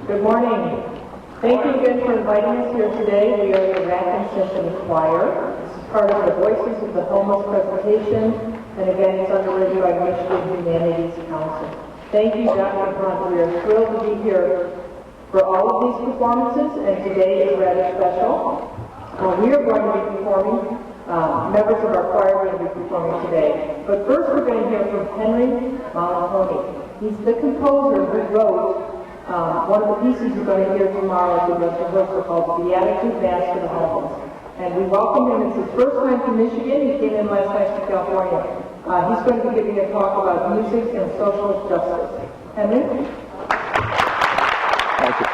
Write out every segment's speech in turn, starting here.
Good morning. Thank you again for inviting us here today. We are the Rackham Symphony Choir. This is part of the Voices of the Homeless presentation, and again, it's underwritten by Michigan Humanities Council. Thank you, Dr. Hunt. We are thrilled to be here for all of these performances, and today is rather special. We are going to be performing, members of our choir are going to be performing today. But first we're going to hear from Henry Mollicone. He's the composer who wrote one of the pieces you're going to hear tomorrow at the rehearsal called Beatitude Mass for the Homeless. And we welcome him. It's his first time to Michigan. He came in last night to California. He's going to be giving a talk about music and social justice. Henry? Thank you.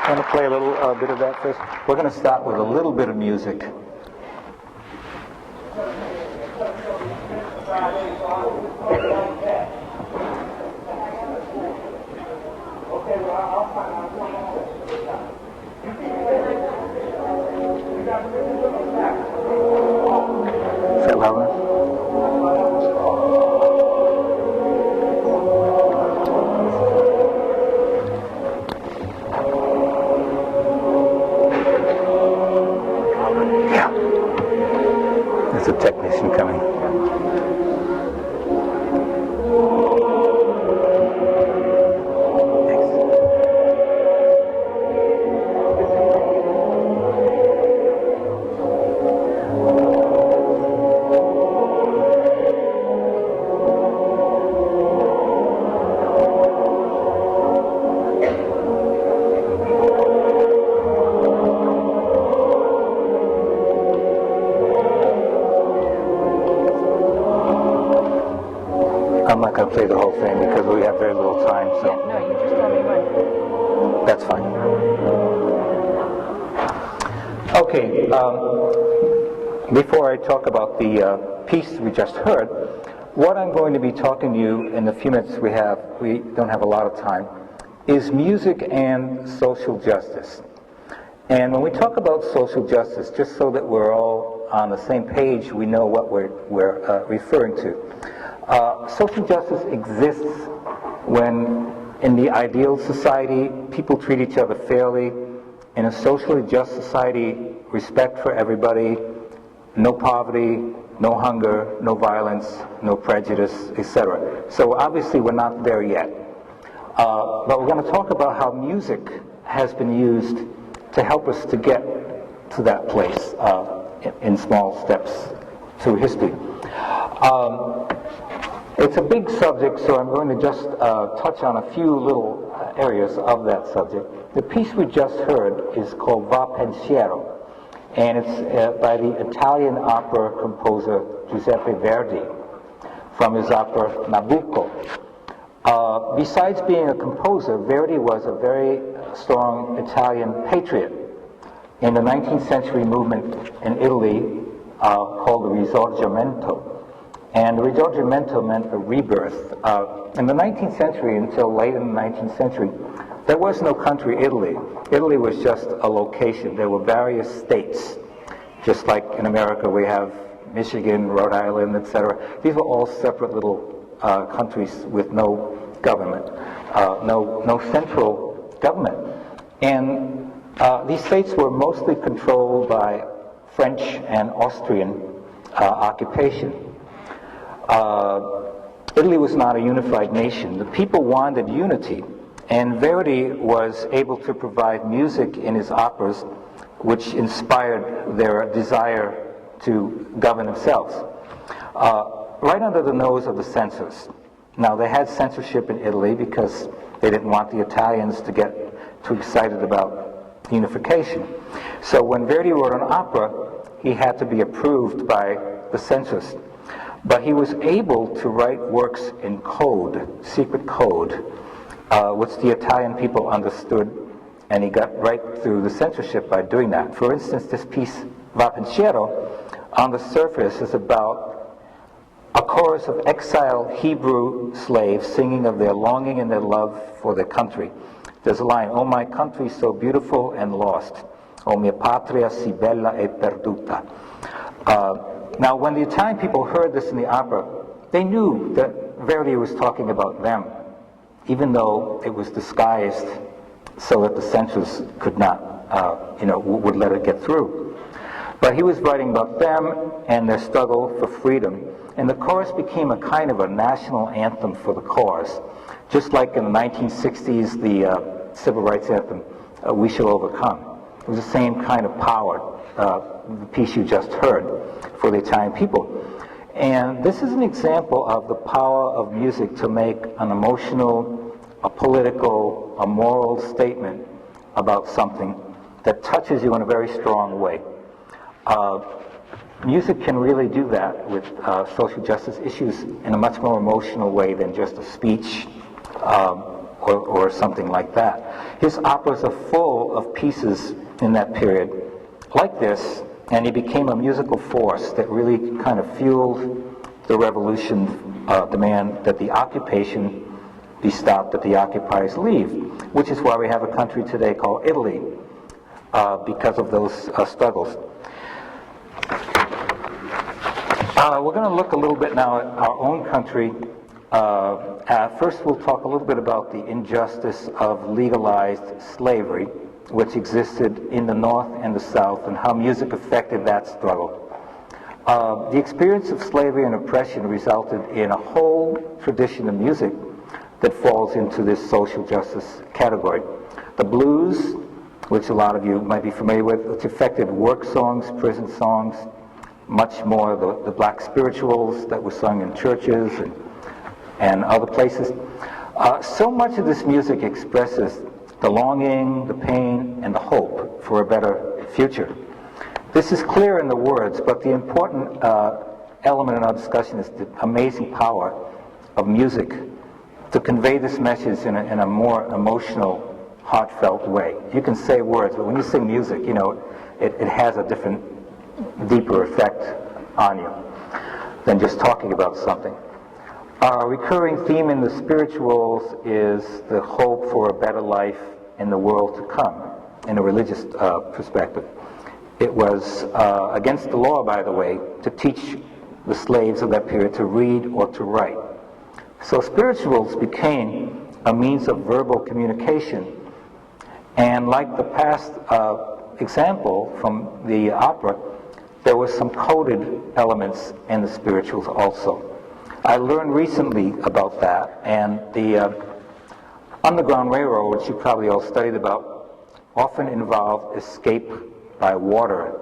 I'm going to play a little bit of that first. We're going to start with a little bit of music. Is that loud enough? Yeah. There's a technician coming. I'm not going to play the whole thing because we have very little time, so... Yeah, no, you just tell me when. That's fine. Okay, before I talk about the piece we just heard, what I'm going to be talking to you in the few minutes we don't have a lot of time, is music and social justice. And when we talk about social justice, just so that we're all on the same page, we know what we're referring to. Social justice exists when, in the ideal society, people treat each other fairly. In a socially just society, respect for everybody, no poverty, no hunger, no violence, no prejudice, etc. So obviously we're not there yet. But we're going to talk about how music has been used to help us to get to that place in small steps through history. It's a big subject, so I'm going to just touch on a few little areas of that subject. The piece we just heard is called Va Pensiero, and it's by the Italian opera composer Giuseppe Verdi from his opera Nabucco. Besides being a composer, Verdi was a very strong Italian patriot. In the 19th century movement in Italy called the Risorgimento. And the Risorgimento meant a rebirth. In the 19th century, until late in the 19th century, there was no country Italy. Italy was just a location. There were various states. Just like in America we have Michigan, Rhode Island, etc. These were all separate little countries with no government, no central government. And these states were mostly controlled by French and Austrian occupation. Italy was not a unified nation. The people wanted unity, and Verdi was able to provide music in his operas which inspired their desire to govern themselves. Right under the nose of the censors. Now, they had censorship in Italy because they didn't want the Italians to get too excited about unification. So when Verdi wrote an opera, he had to be approved by the censors. But he was able to write works in code, secret code, which the Italian people understood, and he got right through the censorship by doing that. For instance, this piece, Va Pensiero, on the surface is about a chorus of exiled Hebrew slaves singing of their longing and their love for their country. There's a line, "Oh, my country so beautiful and lost. Oh, mia patria si bella e perduta." Now, when the Italian people heard this in the opera, they knew that Verdi was talking about them. even though it was disguised so that the censors could not, would let it get through. But he was writing about them and their struggle for freedom. And the chorus became a kind of a national anthem for the cause. Just like in the 1960s, the civil rights anthem, We Shall Overcome. It was the same kind of power, the piece you just heard, for the Italian people. And this is an example of the power of music to make an emotional, a political, a moral statement about something that touches you in a very strong way. Music can really do that with social justice issues in a much more emotional way than just a speech or something like that. His operas are full of pieces in that period like this, and he became a musical force that really kind of fueled the revolution demand that the occupation be stopped, that the occupiers leave, which is why we have a country today called Italy, because of those struggles. We're going to look a little bit now at our own country. First, we'll talk a little bit about the injustice of legalized slavery, which existed in the North and the South, and how music affected that struggle. The experience of slavery and oppression resulted in a whole tradition of music that falls into this social justice category. The blues, which a lot of you might be familiar with, which affected work songs, prison songs, much more the black spirituals that were sung in churches and other places. So much of this music expresses the longing, the pain, and the hope for a better future. This is clear in the words, but the important element in our discussion is the amazing power of music to convey this message in a more emotional, heartfelt way. You can say words, but when you sing music, it has a different, deeper effect on you than just talking about something. A recurring theme in the spirituals is the hope for a better life in the world to come, in a religious perspective. It was against the law, by the way, to teach the slaves of that period to read or to write. So spirituals became a means of verbal communication. And like the past example from the opera, there was some coded elements in the spirituals also. I learned recently about that, and the Underground Railroad, which you probably all studied about, often involved escape by water,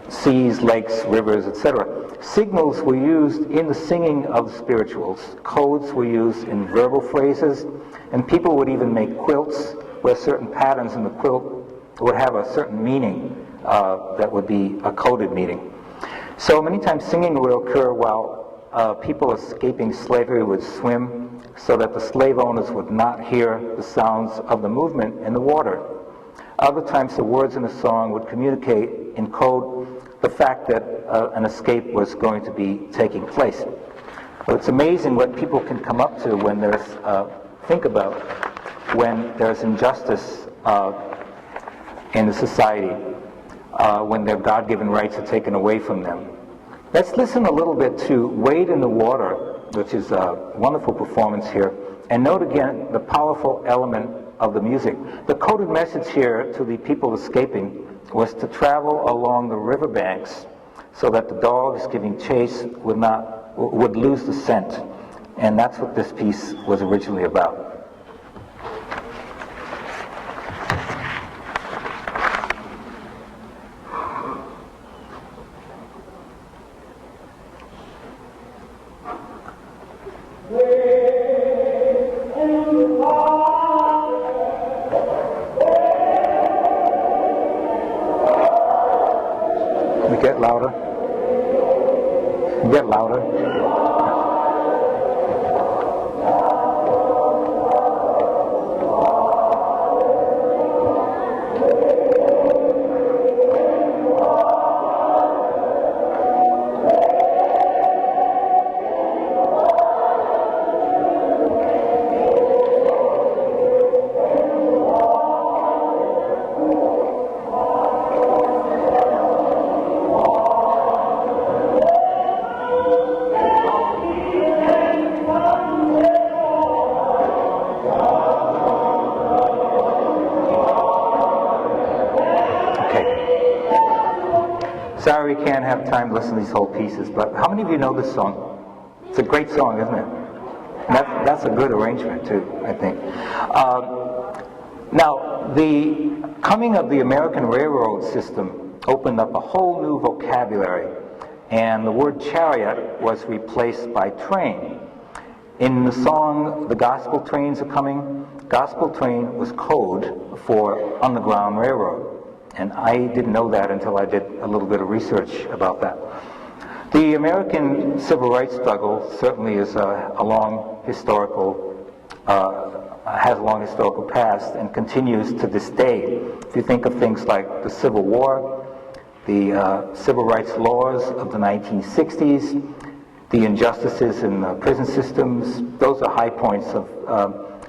seas, lakes, rivers, etc. Signals were used in the singing of the spirituals. Codes were used in verbal phrases, and people would even make quilts where certain patterns in the quilt would have a certain meaning that would be a coded meaning. So many times singing would occur while people escaping slavery would swim so that the slave owners would not hear the sounds of the movement in the water. Other times the words in a song would communicate in code the fact that an escape was going to be taking place. But it's amazing what people can come up to when there's, think about when there's injustice in the society, when their God-given rights are taken away from them. Let's listen a little bit to Wade in the Water, which is a wonderful performance here, and note again the powerful element of the music. The coded message here to the people escaping was to travel along the riverbanks so that the dogs giving chase would lose the scent. And that's what this piece was originally about. Get louder. Get louder. Sorry we can't have time to listen to these whole pieces, but how many of you know this song? It's a great song, isn't it? And that's a good arrangement too, I think. Now, the coming of the American railroad system opened up a whole new vocabulary, and the word chariot was replaced by train. In the song, "The Gospel Trains Are Coming," gospel train was code for Underground Railroad. And I didn't know that until I did a little bit of research about that. The American civil rights struggle certainly is has a long historical past and continues to this day. If you think of things like the Civil War, the civil rights laws of the 1960s, the injustices in the prison systems, those are high points of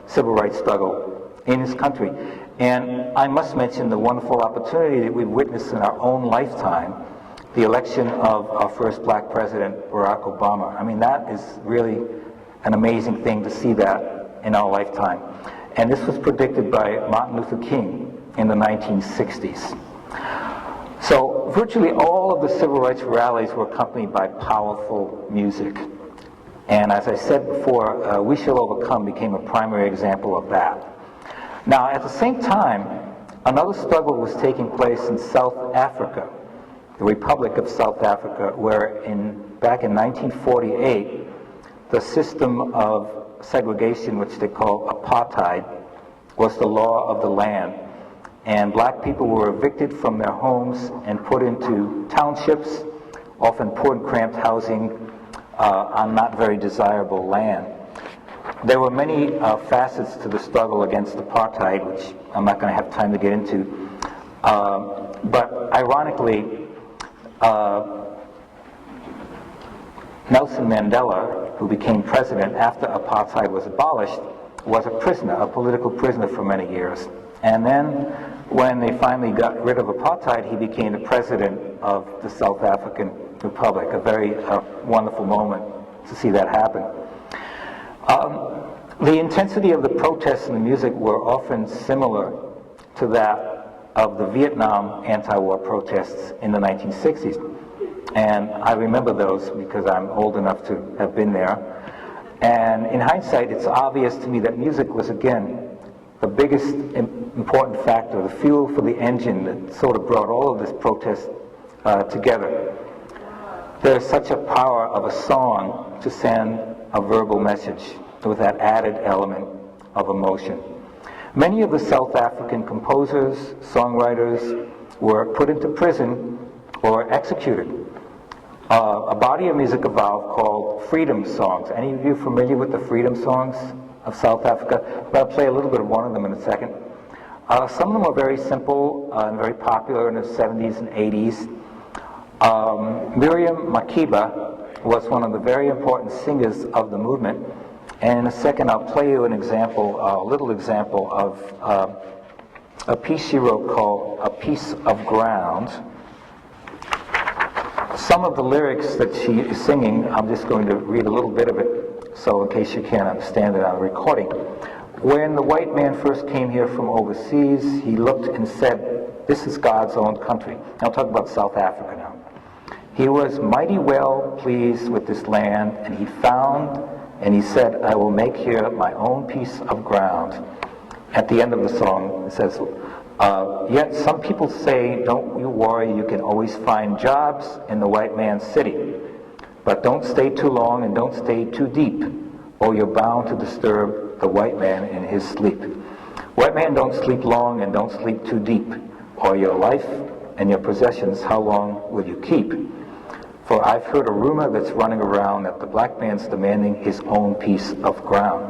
civil rights struggle in this country. And I must mention the wonderful opportunity that we've witnessed in our own lifetime, the election of our first black president, Barack Obama. I mean, that is really an amazing thing to see that in our lifetime. And this was predicted by Martin Luther King in the 1960s. So virtually all of the civil rights rallies were accompanied by powerful music. And as I said before, We Shall Overcome became a primary example of that. Now, at the same time, another struggle was taking place in South Africa, the Republic of South Africa, where back in 1948, the system of segregation, which they call apartheid, was the law of the land. And black people were evicted from their homes and put into townships, often poor and cramped housing on not very desirable land. There were many facets to the struggle against apartheid, which I'm not going to have time to get into. But ironically, Nelson Mandela, who became president after apartheid was abolished, was a prisoner, a political prisoner for many years. And then, when they finally got rid of apartheid, he became the president of the South African Republic. A very wonderful moment to see that happen. The intensity of the protests and the music were often similar to that of the Vietnam anti-war protests in the 1960s. And I remember those because I'm old enough to have been there. And in hindsight, it's obvious to me that music was, again, the biggest important factor, the fuel for the engine that sort of brought all of this protest together. There's such a power of a song to send a verbal message with that added element of emotion. Many of the South African composers, songwriters were put into prison or executed. A body of music evolved called freedom songs. Any of you familiar with the freedom songs of South Africa? I'll play a little bit of one of them in a second. Some of them were very simple and very popular in the 70s and 80s. Miriam Makeba was one of the very important singers of the movement. And in a second, I'll play you an example, a little example of a piece she wrote called "A Piece of Ground." Some of the lyrics that she is singing, I'm just going to read a little bit of it, so in case you can't understand it on the recording. When the white man first came here from overseas, he looked and said, "This is God's own country." I'll talk about South Africa now. He was mighty well pleased with this land, and he found and he said, "I will make here my own piece of ground." At the end of the song, it says, "Yet some people say, don't you worry, you can always find jobs in the white man's city. But don't stay too long and don't stay too deep, or you're bound to disturb the white man in his sleep. White man, don't sleep long and don't sleep too deep, or your life and your possessions, how long will you keep? For I've heard a rumor that's running around that the black man's demanding his own piece of ground."